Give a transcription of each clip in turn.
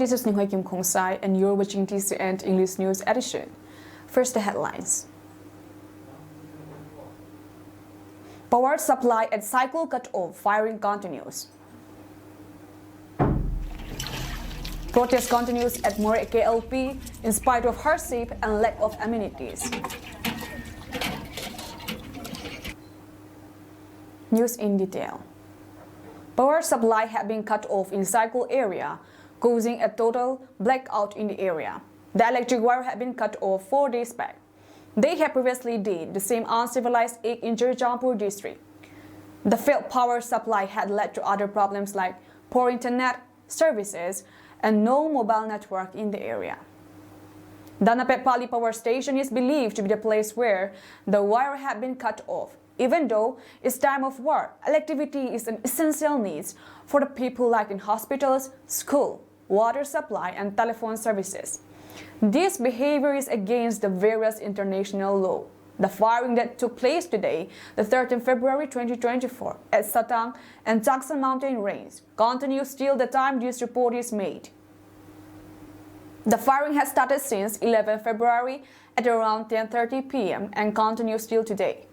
this is Ninghoy Kim Khong Sai and you're watching TCN English News Edition. First, the headlines. Power supply at cycle cut off, firing continues. Protest continues at More KLP in spite of hardship and lack of amenities. News in detail. Power supply had been cut off in cycle area, causing a total blackout in the area. The electric wire had been cut off 4 days back. They had previously did the same uncivilized act in Churachandpur district. The failed power supply had led to other problems like poor internet services and no mobile network in the area. Danapet Pali Power Station is believed to be the place where the wire had been cut off. Even though it's time of war, electricity is an essential need for the people like in hospitals, school, water supply and telephone services. This behavior is against the various international law. The firing that took place today, the 13th February 2024 at Satang and Jackson mountain range, continues till the time this report is made. The firing has started since 11 February at around 10:30 p.m. and continues till today.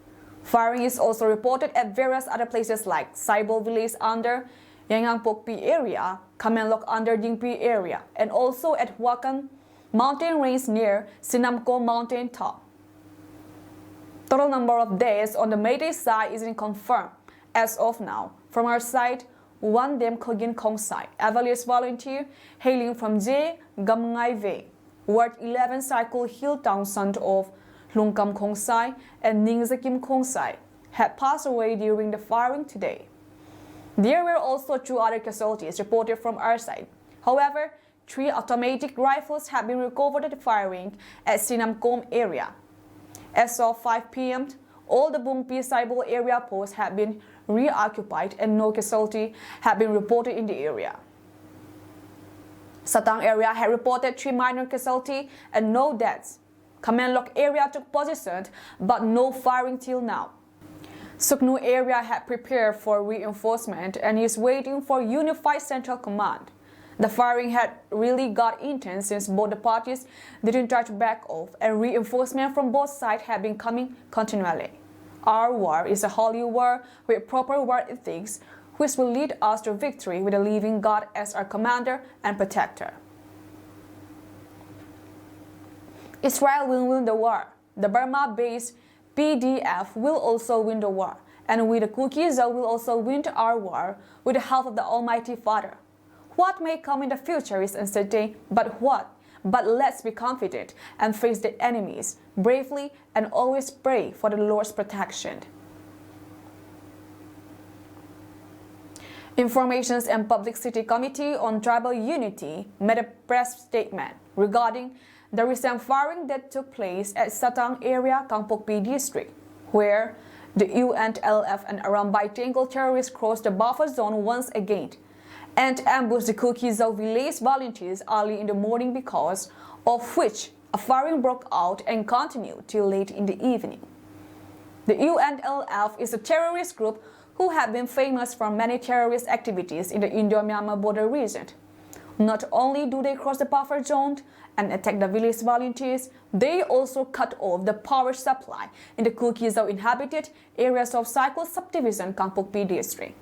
Firing is also reported at various other places like Saibol village under Yangang-Pokpi area, Kamenlok under Dingpi area, and also at Wakan mountain range near Sinamko mountain top. Total number of days on the Mayday side isn't confirmed as of now. From our side, one Dem Kogin Khong Sai, Avalius volunteer hailing from J Gamngai Ve, Ward 11 Cycle Hill Town son of Lungkam Khong Sai and Ningzakim Khong Sai, had passed away during the firing today. There were also 2 other casualties reported from our side. However, 3 automatic rifles have been recovered at the firing at Sinamkom area. As of 5 p.m., all the Bungpi Saibol area posts have been reoccupied and no casualty have been reported in the area. Satang area had reported 3 minor casualties and no deaths. Kamenlok area took position but no firing till now. Suknu area had prepared for reinforcement and is waiting for unified central command. The firing had really got intense since both the parties didn't try to back off and reinforcement from both sides have been coming continually. Our war is a holy war with proper war ethics which will lead us to victory with a living God as our commander and protector. Israel will win the war. The Burma-based PDF will also win the war. And with the cookies, will also win our war with the help of the Almighty Father. What may come in the future is uncertain, but let's be confident and face the enemies bravely and always pray for the Lord's protection. Informations and Publicity Committee on Tribal Unity made a press statement regarding the recent firing that took place at Satang area, Kangpokpi district, where the UNLF and Arambai Tangle terrorists crossed the buffer zone once again and ambushed the Kukizau village volunteers early in the morning, because of which a firing broke out and continued till late in the evening. The UNLF is a terrorist group who have been famous for many terrorist activities in the Indo-Myanmar border region. Not only do they cross the buffer zone and attack the village volunteers, they also cut off the power supply in the Kukizau inhabited areas of Cycle subdivision, Kangpokpi district.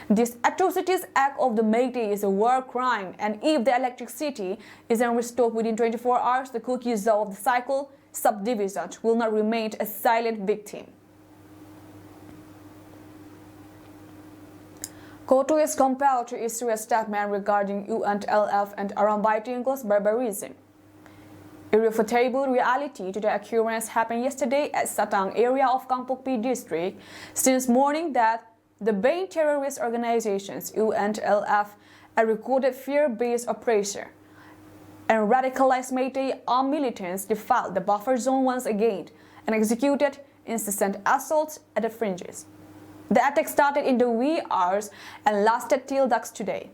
This atrocious act of the Mayday is a war crime, and if the electricity isn't restored within 24 hours, the Kukizau of the Cycle subdivision will not remain a silent victim. Kotu is compelled to issue a statement regarding UNLF and Arambai Tingle's barbarism. Irrefutable reality to the occurrence happened yesterday at Satang area of Kangpokpi district since morning that the main terrorist organizations UNLF a recorded fear-based operation and radicalized Meitei armed militants defiled the buffer zone once again and executed incessant assaults at the fringes. The attack started in the wee hours and lasted till dusk today.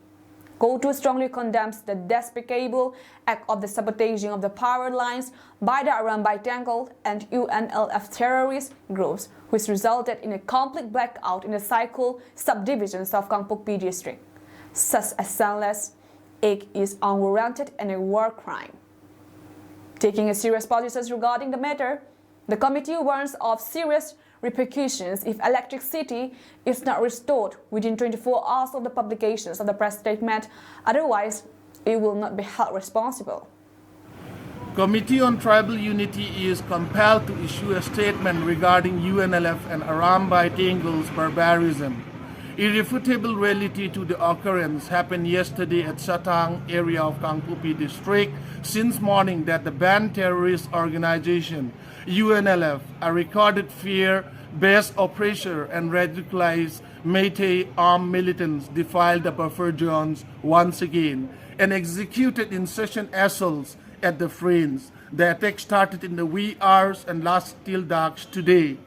Kotu strongly condemns the despicable act of the sabotaging of the power lines by the Arambai Tangle and UNLF terrorist groups, which resulted in a complete blackout in the Cycle subdivisions of Kangpokpi district. Such a senseless act is unwarranted and a war crime. Taking a serious position regarding the matter, the committee warns of serious repercussions if electricity is not restored within 24 hours of the publications of the press statement. Otherwise, it will not be held responsible. Committee on Tribal Unity is compelled to issue a statement regarding UNLF and Arambai Tengul's barbarism. Irrefutable reality to the occurrence happened yesterday at Satang area of Kangpupi district since morning that the banned terrorist organization UNLF, a recorded fear-based oppressor and radicalized Meitei armed militants, defiled the buffer zones once again and executed incessant assaults at the Friends. The attack started in the wee hours and lasted till dark today.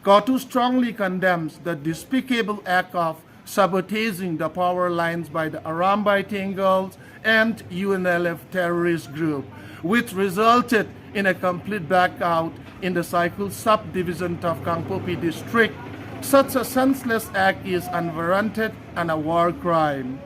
Kotu strongly condemns the despicable act of sabotaging the power lines by the Arambai Tengals and UNLF terrorist group, which resulted in a complete blackout in the Cycle subdivision of Kangpopi district. Such a senseless act is unwarranted and a war crime.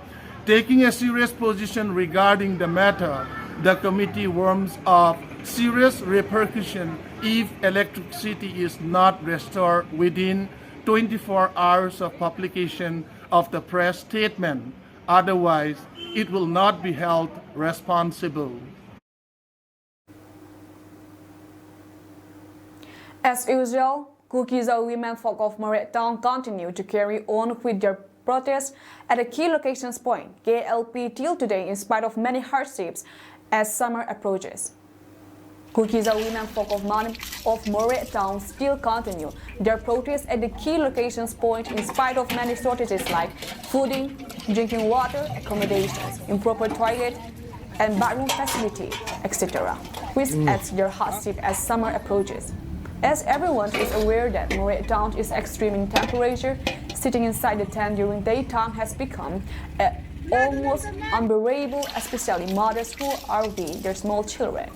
Taking a serious position regarding the matter, the committee warns of serious repercussion if electricity is not restored within 24 hours of publication of the press statement. Otherwise, it will not be held responsible. As usual, Kot Zar women folk of Moret Town continue to carry on with their protests at a key locations point, KLP, till today in spite of many hardships as summer approaches. Kot Zar women folk of Moret Town still continue their protests at the key locations point in spite of many shortages like fooding, drinking water, accommodations, improper toilet and bathroom facility, etc., which adds their hardship as summer approaches. As everyone is aware that Moret Town is extreme in temperature, sitting inside the tent during daytime has become almost unbearable, especially mothers who are with their small children.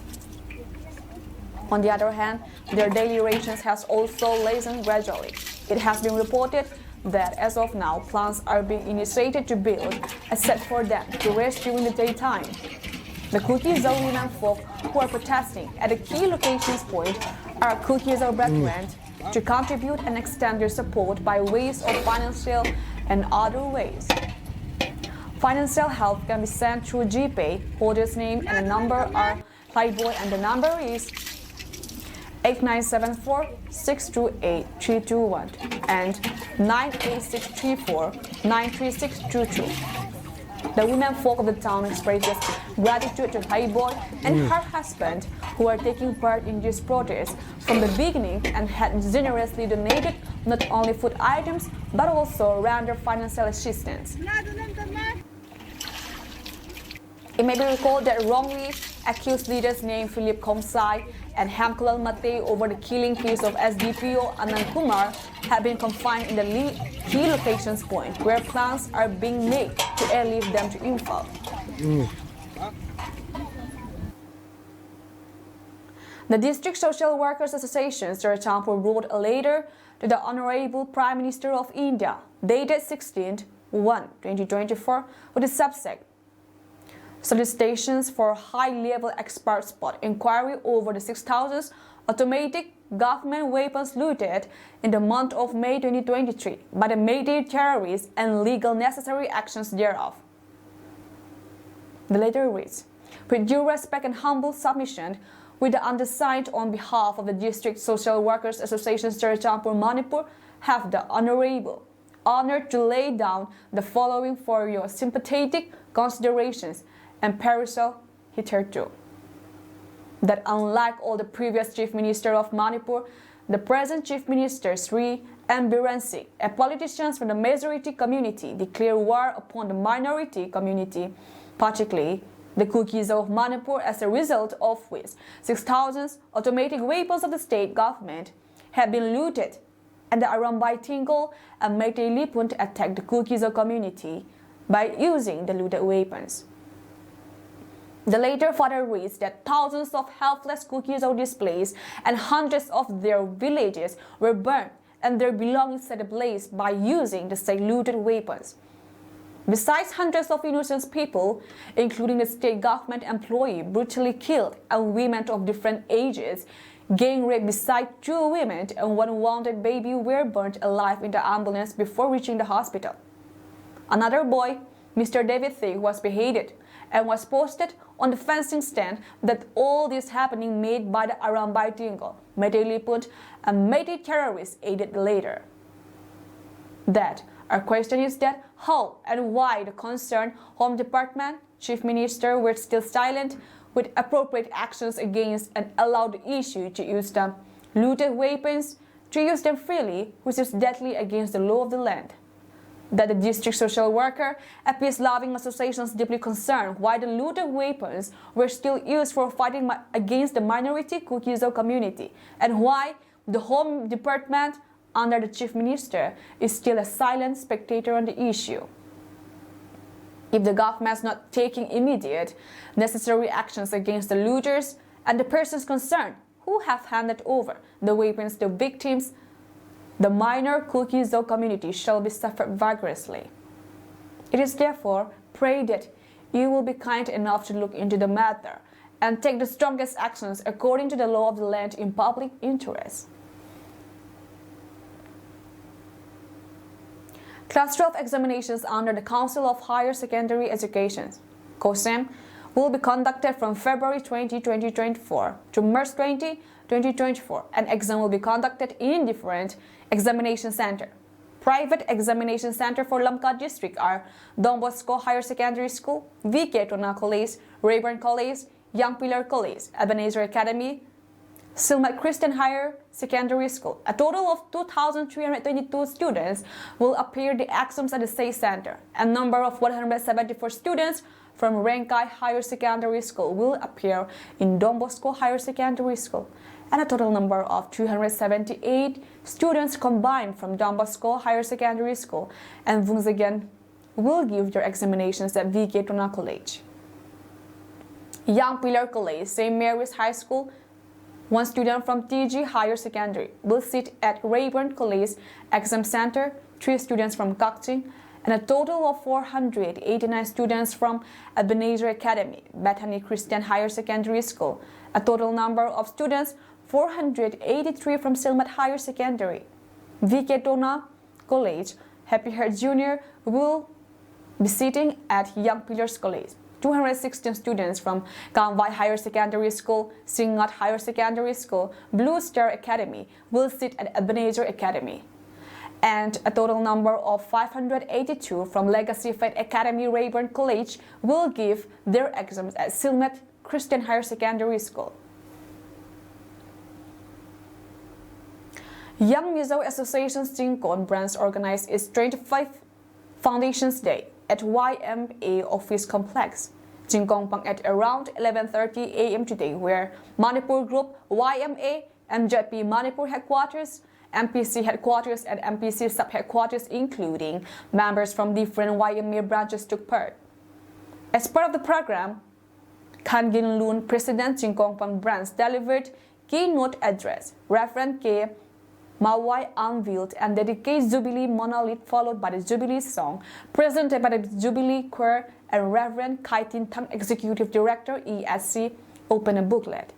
On the other hand, their daily rations has also lessened gradually. It has been reported that as of now, plans are being initiated to build a set for them to rest during the daytime. The Kot Zar women folk who are protesting at the key locations point are Kot Zar brethren to contribute and extend their support by ways of financial and other ways. Financial help can be sent through GPay, holder's name and a number are Playboy, and the number is 8974-628-321 and 98634-93622. The women folk of the town expresses gratitude to Payboy and her husband who are taking part in this protest from the beginning and had generously donated not only food items but also rendered financial assistance. It may be recalled that wrongly accused leaders named Philip Komsai and Hamkulal Mate over the killing case of SDPO Anand Kumar have been confined in the key locations point where plans are being made to airlift them to Imphal. The District Social Workers Association, Sarachampur, wrote a letter to the Honorable Prime Minister of India, dated 16/1/2024, with the subject solicitations for high-level expert spot inquiry over the 6,000 automatic government weapons looted in the month of May 2023 by the Meitei terrorists and legal necessary actions thereof. The letter reads, with due respect and humble submission, with the undersigned on behalf of the District Social Workers Association Sarachampur, Manipur, have the honorable honor to lay down the following for your sympathetic considerations and perusal hitherto. That unlike all the previous Chief Minister of Manipur, the present Chief Minister Sri M. Biren Singh, a politician from the majority community, declare war upon the minority community, particularly the Kot Zar of Manipur, as a result of which 6,000 automatic weapons of the state government have been looted, and the Arambai Tengul and Meitei Lipun attacked the Kot Zar community by using the looted weapons. The letter further reads that thousands of helpless Kot Zar displaced and hundreds of their villages were burned and their belongings set ablaze by using the said looted weapons. Besides, hundreds of innocent people, including the state government employee, brutally killed, and women of different ages, gang rape beside 2 women and 1 wounded baby were burnt alive in the ambulance before reaching the hospital. Another boy, Mr. David Thig, was beheaded and was posted on the fencing stand that all this happening made by the Arambai Tingle, Meitei Liput, and Meitei terrorists aided later. That our question is that how and why the concerned Home Department, Chief Minister were still silent with appropriate actions against and allowed the issue to use the looted weapons to use them freely, which is deadly against the law of the land. That the district social worker, a peace-loving association is deeply concerned why the looted weapons were still used for fighting against the minority Kot Zar community, and why the Home Department under the Chief Minister is still a silent spectator on the issue. If the government is not taking immediate, necessary actions against the looters and the persons concerned who have handed over the weapons to victims, the minor Kot Zar community shall be suffered vigorously. It is therefore prayed that you will be kind enough to look into the matter and take the strongest actions according to the law of the land in public interest. Class 12 examinations under the Council of Higher Secondary Education, COSEM, will be conducted from February 20, 2024 to March 20, 2024. An exam will be conducted in different examination centers. Private examination center for Lamka district are Don Bosco Higher Secondary School, VK Tona College, Rayburn College, Young Pillar College, Ebenezer Academy, Silmat Christian Higher Secondary School. A total of 2,322 students will appear the exams at the SAY Center. A number of 174 students from Renkai Higher Secondary School will appear in Don Bosco Higher Secondary School. And a total number of 278 students combined from Don Bosco Higher Secondary School and Vungzagan will give their examinations at VK Tona College. Young Pillar College, St. Mary's High School, 1 student from TG Higher Secondary will sit at Rayburn College Exam Center, 3 students from Kakching, and a total of 489 students from Ebenezer Academy, Bethany Christian Higher Secondary School. A total number of students 483 from Silmat Higher Secondary. VK Tona College, Happy Heart Junior will be sitting at Young Pillars College. 216 students from Kamwai Higher Secondary School, Singat Higher Secondary School, Blue Star Academy will sit at Ebenezer Academy. And a total number of 582 from Legacy Faith Academy Rayburn College will give their exams at Silmet Christian Higher Secondary School. Young Mizo Association Jinkon branch organized its 25th Foundations Day at YMA Office Complex, Jinkongpang at around 11:30 a.m. today, where Manipur Group, YMA, MJP Manipur Headquarters, MPC Headquarters and MPC Sub-Headquarters, including members from different YMA branches, took part. As part of the program, Kangin Loon, President Jinkongpang branch, delivered keynote address. Reverend K. Mawai unveiled and dedicated Jubilee Monolith, followed by the Jubilee song presented by the Jubilee Choir, and Reverend Kaitin Thang, Executive Director, ESC, opened a booklet.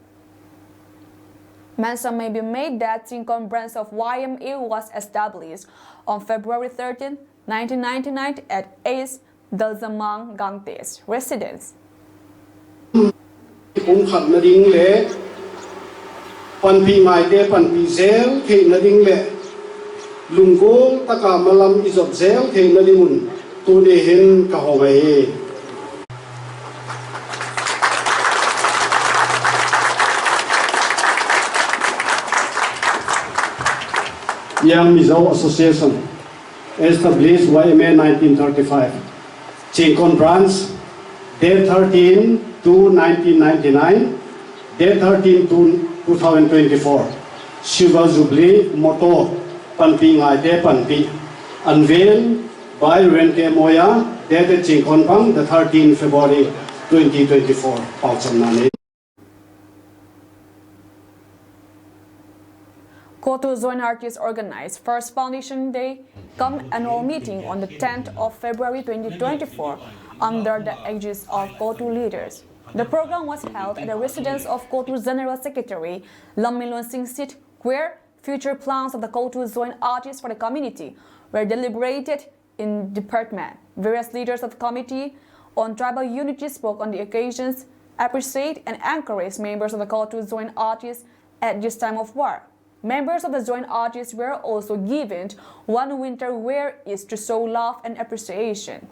Mention may be made that Jinkon branch of YMA was established on February 13, 1999 at Ace Dalzamang Gangtes residence. Panpi ngai de panpi zel ke na ding le lungol taka malam izop zel ke na dimun tu de hen ka ho ngai Young Mizo Association established YMA 1935 Jinkon branch day 13 to 1999 day 13 to 2024, Shiva Jubilee motto Panpi Ngai De Panpi, unveiled by Rente Moya, dated Jinkongpang, the 13th February 2024. Kot Zar artists organized First Foundation Day cum annual meeting on the 10th of February 2024 under the aegis of Kot leaders. The program was held at the residence of Kot General Secretary Lamilon Singh Sit, where future plans of the Kot Zar artists for the community were deliberated in department. Various leaders of the Committee on Tribal Unity spoke on the occasions, appreciate and encourage members of the Kot Zar artists at this time of war. Members of the joint artists were also given one winter wear is to show love and appreciation.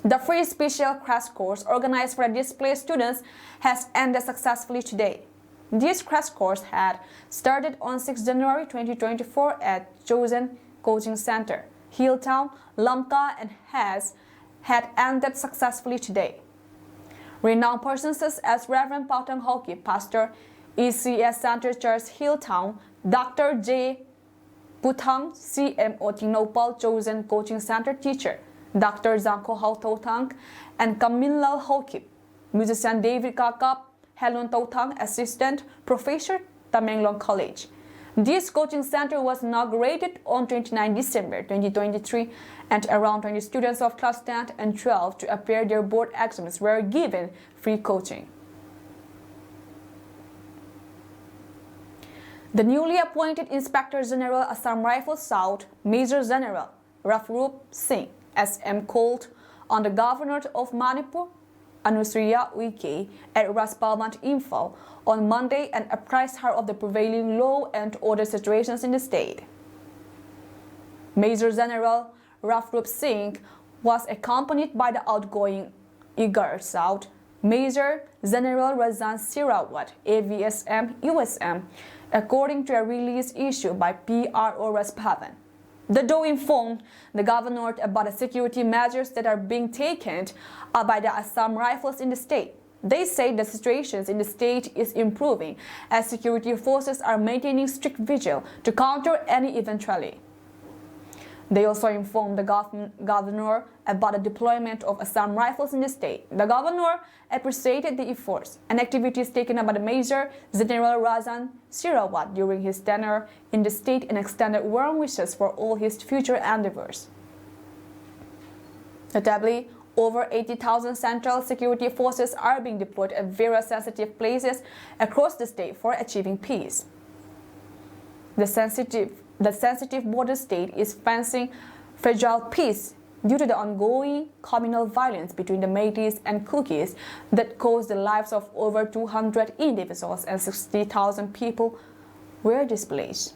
The free special crash course organized for the displaced students has ended successfully today. This crash course had started on 6 January 2024 at chosen coaching center, Hilltown, Lamka, and had ended successfully today. Renowned persons such as Reverend Pautang Hoki, Pastor, ECS Center Church, Hilltown, Dr. J. Putang, CMO Tinopal, chosen coaching center teacher, Dr. Zanko Hautotang, and Kamilal Hoki, musician David Kakap, Helen Totang, assistant professor, Tamenglong College. This coaching center was inaugurated on 29 December 2023, and around 20 students of class 10 and 12 to appear their board exams were given free coaching. The newly appointed Inspector General Assam Rifles South, Major General Rafrup Singh, SM, called on the Governor of Manipur, Anusriya Uike, at Raspalmant Info on Monday and apprised her of the prevailing law and order situations in the state. Major General Rafrup Singh was accompanied by the outgoing Igar South, Major General Razan Sirawat, AVSM, USM, according to a release issued by PRO Raspavan. The DOE informed the governor about the security measures that are being taken by the Assam Rifles in the state. They say the situation in the state is improving as security forces are maintaining strict vigil to counter any eventuality. They also informed the governor about the deployment of Assam Rifles in the state. The governor appreciated the efforts and activities taken by the Major General Razan Sirawat during his tenure in the state and extended warm wishes for all his future endeavors. Notably, over 80,000 central security forces are being deployed at various sensitive places across the state for achieving peace. The sensitive border state is facing fragile peace due to the ongoing communal violence between the Métis and Kukis that caused the lives of over 200 individuals and 60,000 people were displaced.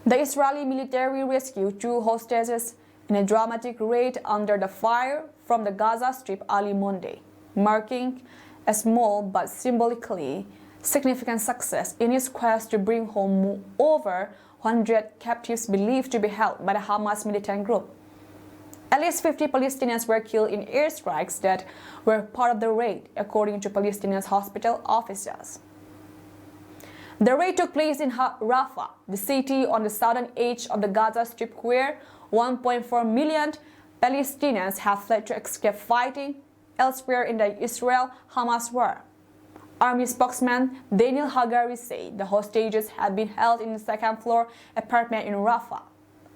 The Israeli military rescued 2 hostages in a dramatic raid under the fire from the Gaza Strip early Monday, marking a small but symbolically significant success in its quest to bring home over 100 captives believed to be held by the Hamas militant group. At least 50 Palestinians were killed in airstrikes that were part of the raid, according to Palestinian hospital officials. The raid took place in Rafah, the city on the southern edge of the Gaza Strip, where 1.4 million Palestinians have fled to escape fighting elsewhere in the Israel-Hamas war. Army spokesman Daniel Hagari said the hostages had been held in the second-floor apartment in Rafah,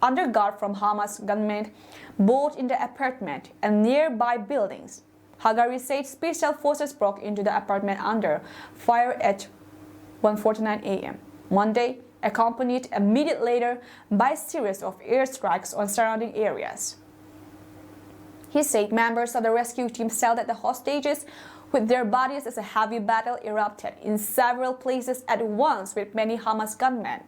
under guard from Hamas gunmen, both in the apartment and nearby buildings. Hagari said special forces broke into the apartment under fire at 1:49 a.m. Monday, accompanied a minute later by a series of airstrikes on surrounding areas. He said members of the rescue team said that the hostages with their bodies as a heavy battle erupted in several places at once with many Hamas gunmen.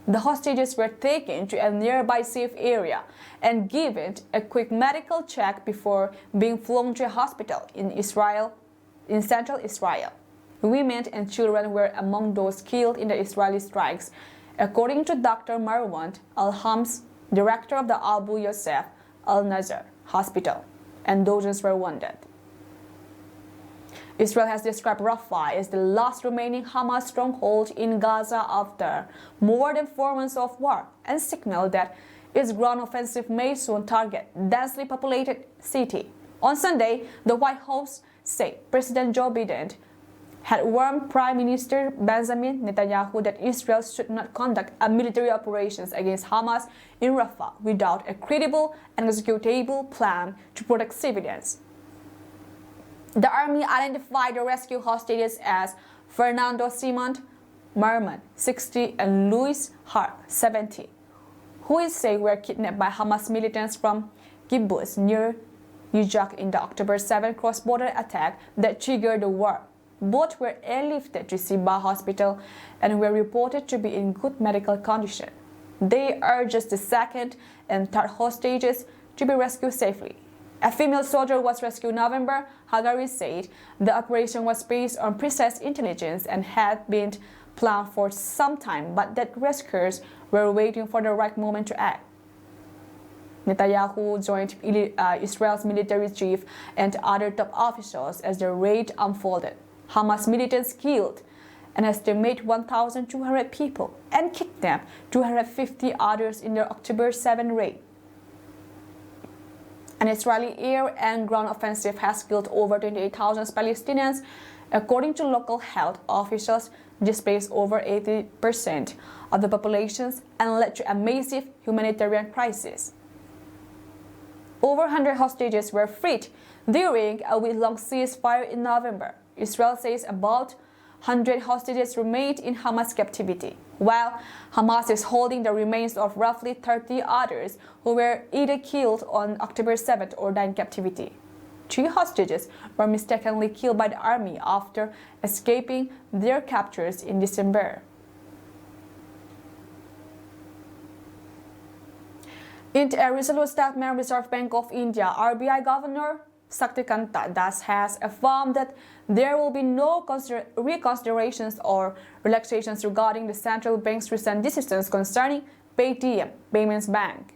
The hostages were taken to a nearby safe area and given a quick medical check before being flown to a hospital in central Israel. Women and children were among those killed in the Israeli strikes, according to Dr. Marwan Al-Hams, director of the Abu Yosef Al-Nazar Hospital, and dozens were wounded. Israel has described Rafah as the last remaining Hamas stronghold in Gaza after more than 4 months of war, and signaled that its ground offensive may soon target the densely populated city. On Sunday, the White House said President Joe Biden had warned Prime Minister Benjamin Netanyahu that Israel should not conduct a military operations against Hamas in Rafah without a credible and executable plan to protect civilians. The army identified the rescue hostages as Fernando Simon Merman, 60, and Luis Har, 70, who is said were kidnapped by Hamas militants from Kibbutz near Yujak in the October 7 cross-border attack that triggered the war. Both were airlifted to Sibah Hospital and were reported to be in good medical condition. They are just the second and third hostages to be rescued safely. A female soldier was rescued in November. Hagari said the operation was based on precise intelligence and had been planned for some time, but that rescuers were waiting for the right moment to act. Netanyahu joined Israel's military chief and other top officials as the raid unfolded. Hamas militants killed an estimated 1,200 people and kidnapped 250 others in their October 7 raid. An Israeli air and ground offensive has killed over 28,000 Palestinians, according to local health officials, displaced over 80% of the populations and led to a massive humanitarian crisis. Over 100 hostages were freed during a week-long ceasefire in November. Israel says about 100 hostages remained in Hamas captivity, while Hamas is holding the remains of roughly 30 others who were either killed on October 7th or died in captivity. 3 hostages were mistakenly killed by the army after escaping their captors in December. In a resolute statement, Reserve Bank of India, RBI Governor Shaktikanta Das has affirmed that there will be no reconsiderations or relaxations regarding the central bank's recent decisions concerning Paytm, Payments Bank.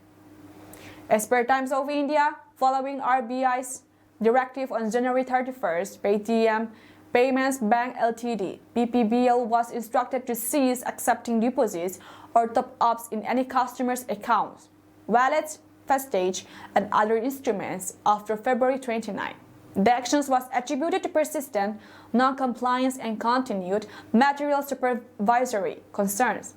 As per Times of India, following RBI's directive on January 31st, Paytm Payments Bank Ltd, PPBL, was instructed to cease accepting deposits or top-ups in any customer's accounts, wallets, Fastage, and other instruments after February 29. The actions was attributed to persistent non-compliance and continued material supervisory concerns.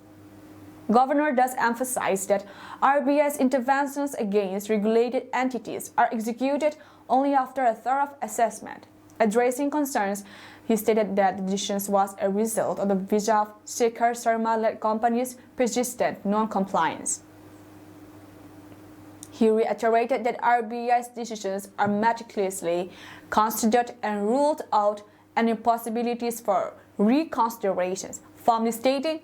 Governor thus emphasized that RBI's interventions against regulated entities are executed only after a thorough assessment. Addressing concerns, he stated that the decision was a result of the Vijay Shekhar Sharma-led company's persistent non-compliance. He reiterated that RBI's decisions are meticulously considered and ruled out any possibilities for reconsiderations, firmly stating,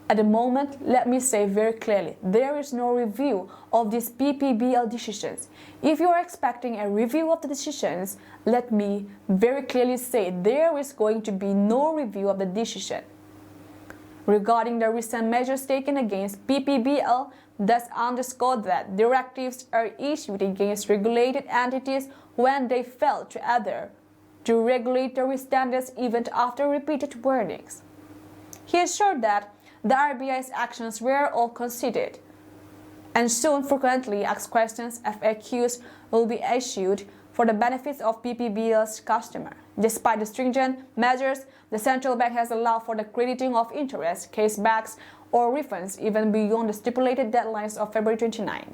"At the moment, let me say very clearly, there is no review of these PPBL decisions. If you are expecting a review of the decisions, let me very clearly say there is going to be no review of the decision." Regarding the recent measures taken against PPBL, thus underscored that directives are issued against regulated entities when they fail to adhere to regulatory standards even after repeated warnings. He assured that the RBI's actions were all considered, and soon frequently asked questions FAQs will be issued for the benefits of PPBL's customer. Despite the stringent measures, the central bank has allowed for the crediting of interest, cashbacks, or refunds even beyond the stipulated deadlines of February 29.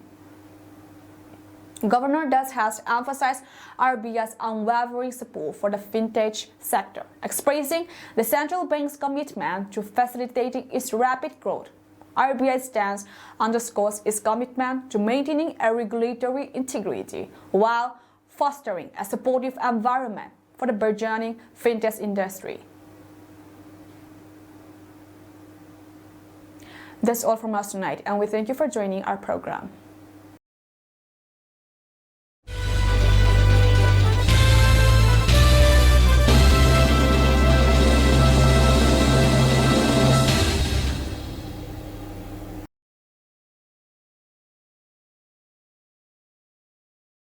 Governor thus has emphasized RBI's unwavering support for the fintech sector, expressing the central bank's commitment to facilitating its rapid growth. RBI's stance underscores its commitment to maintaining a regulatory integrity while fostering a supportive environment for the burgeoning fintech industry. That's all from us tonight, and we thank you for joining our program.